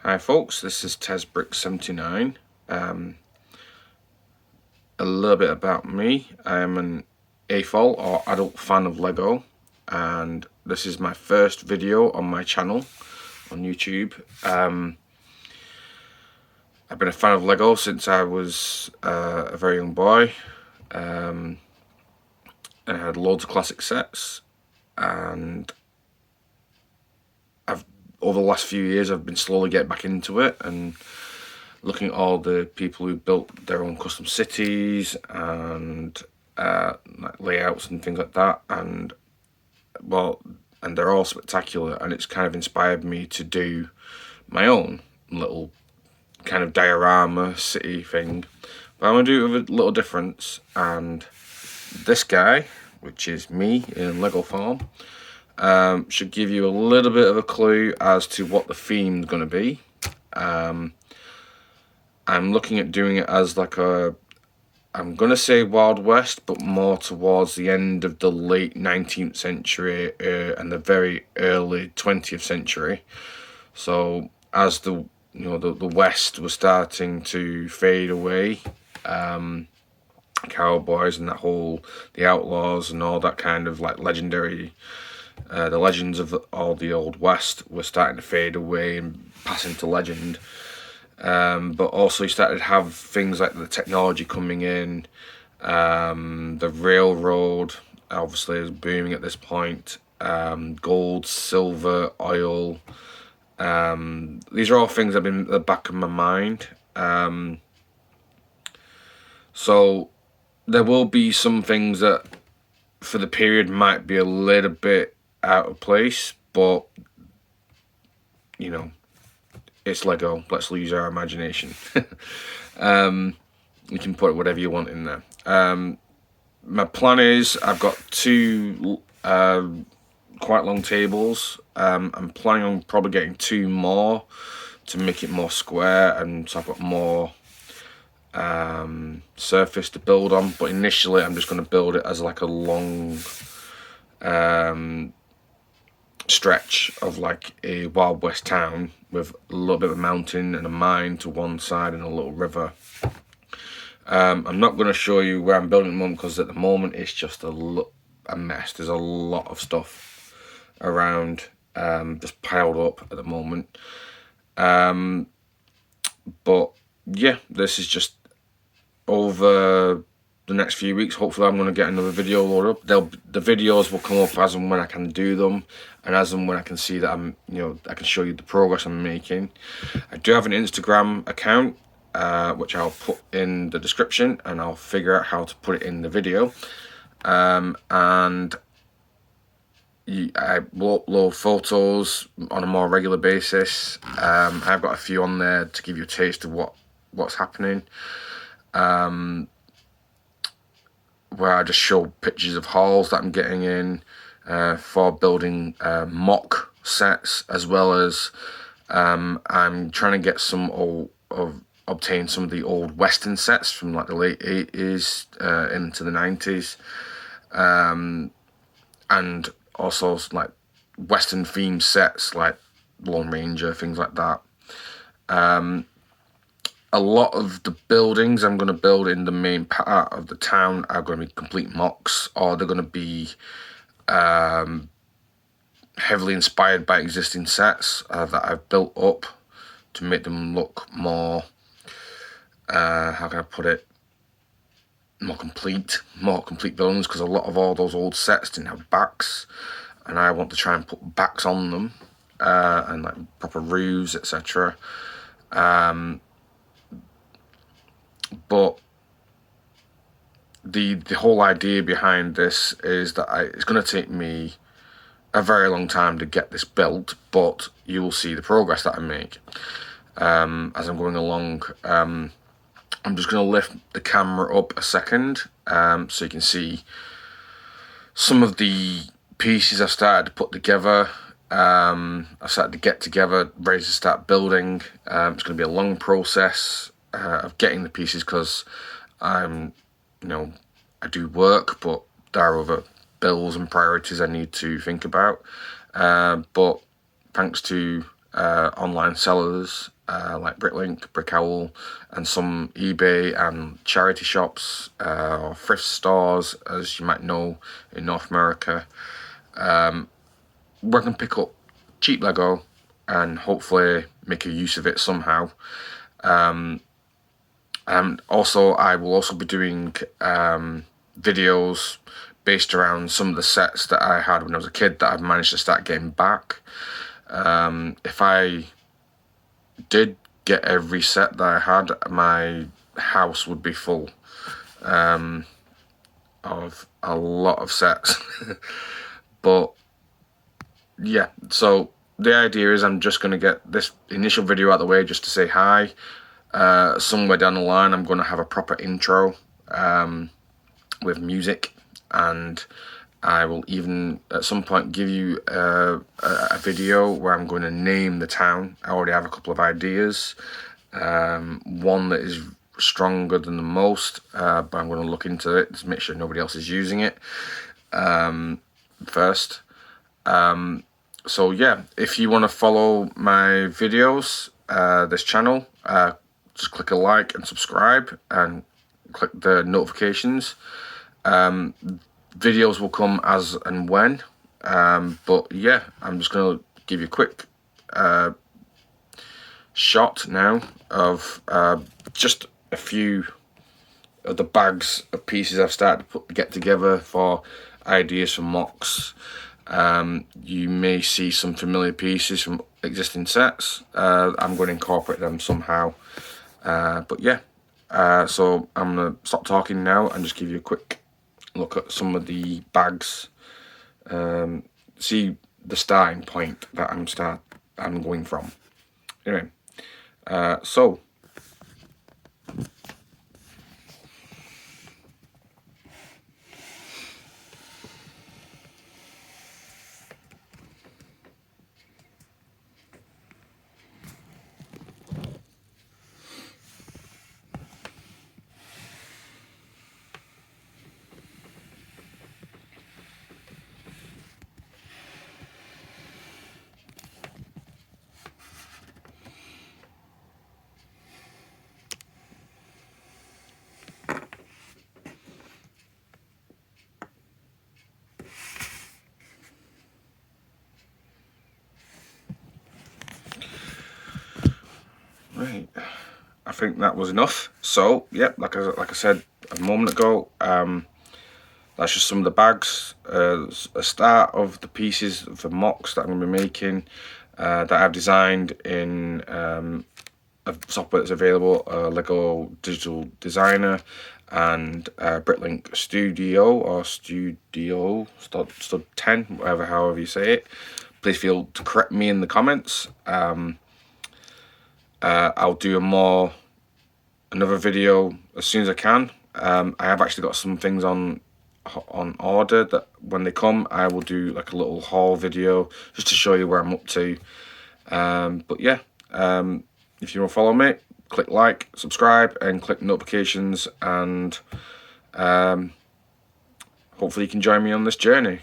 Hi folks, this is Tezbricks79. A little bit about me. I am an AFOL or adult fan of Lego, and this is my first video on my channel on YouTube. I've been a fan of Lego since I was a very young boy. I had loads of classic sets, and over the last few years I've been slowly getting back into it and looking at all the people who built their own custom cities and like layouts and things like that, and they're all spectacular, and it's kind of inspired me to do my own little kind of diorama city thing, but I'm going to do it with a little difference. And this guy, which is me in Lego form, should give you a little bit of a clue as to what the theme's going to be. I'm looking at doing it as like I'm going to say Wild West, but more towards the end of the late 19th century and the very early 20th century. So as the West was starting to fade away, cowboys and the outlaws and all that kind of like legendary, the legends of all the old West were starting to fade away and pass into legend. But also you started to have things like the technology coming in. The railroad obviously is booming at this point. Gold, silver, oil. These are all things that have been at the back of my mind. So there will be some things that for the period might be a little bit out of place, but you know, it's Lego, let's use our imagination. You can put whatever you want in there. My plan is I've got two quite long tables. I'm planning on probably getting two more to make it more square, and so I've got more surface to build on. But initially I'm just going to build it as like a long stretch of like a Wild West town with a little bit of a mountain and a mine to one side and a little river. I'm not going to show you where I'm building at the moment, because at the moment it's just a mess. There's a lot of stuff around, just piled up at the moment. But yeah, this is just over the next few weeks. Hopefully I'm going to get another video loaded up. The videos will come up as and when I can do them, and as and when I can see that I can show you the progress I'm making. I do have an Instagram account, which I'll put in the description, and I'll figure out how to put it in the video. And I will upload photos on a more regular basis. I've got a few on there to give you a taste of what's happening, where I just show pictures of hauls that I'm getting in for building mock sets, as well as I'm trying to get obtain some of the old Western sets from like the late 80s into the 90s, and also like Western themed sets like Lone Ranger, things like that. A lot of the buildings I'm going to build in the main part of the town are going to be complete mocks, or they're going to be heavily inspired by existing sets that I've built up to make them look more, how can I put it, more complete buildings, because a lot of all those old sets didn't have backs, and I want to try and put backs on them, and like proper roofs, etc. But the whole idea behind this is that it's going to take me a very long time to get this built, but you will see the progress that I make as I'm going along. I'm just going to lift the camera up a second so you can see some of the pieces I've started to put together. I've started to get together, ready to start building. It's going to be a long process of getting the pieces, because I do work, but there are other bills and priorities I need to think about. But thanks to online sellers like Bricklink, Brickowl, and some eBay and charity shops or thrift stores, as you might know in North America, where I can pick up cheap Lego and hopefully make a use of it somehow. And also, I will also be doing videos based around some of the sets that I had when I was a kid that I've managed to start getting back. If I did get every set that I had, my house would be full of a lot of sets. But yeah, so the idea is I'm just going to get this initial video out of the way just to say hi. Somewhere down the line I'm going to have a proper intro with music, and I will even at some point give you a video where I'm going to name the town. I already have a couple of ideas, one that is stronger than the most, but I'm going to look into it to make sure nobody else is using it first. So yeah, if you want to follow my videos, this channel, just click a like and subscribe and click the notifications. Videos will come as and when, but yeah, I'm just going to give you a quick shot now of just a few of the bags of pieces I've started to get together for ideas for mocks. You may see some familiar pieces from existing sets. I'm going to incorporate them somehow, but yeah, so I'm going to stop talking now and just give you a quick look at some of the bags, see the starting point that I'm going from. Anyway, so right, I think that was enough. So yeah, like I said a moment ago, that's just some of the bags, a start of the pieces for mocks that I'm going to be making, that I've designed in a software that's available, Lego Digital Designer and Bricklink Studio or Studio Stud 10, however you say it. Please feel to correct me in the comments. I'll do another video as soon as I can. I have actually got some things on order that when they come I will do like a little haul video just to show you where I'm up to. But yeah, if you want to follow me, click like, subscribe and click notifications, and hopefully you can join me on this journey.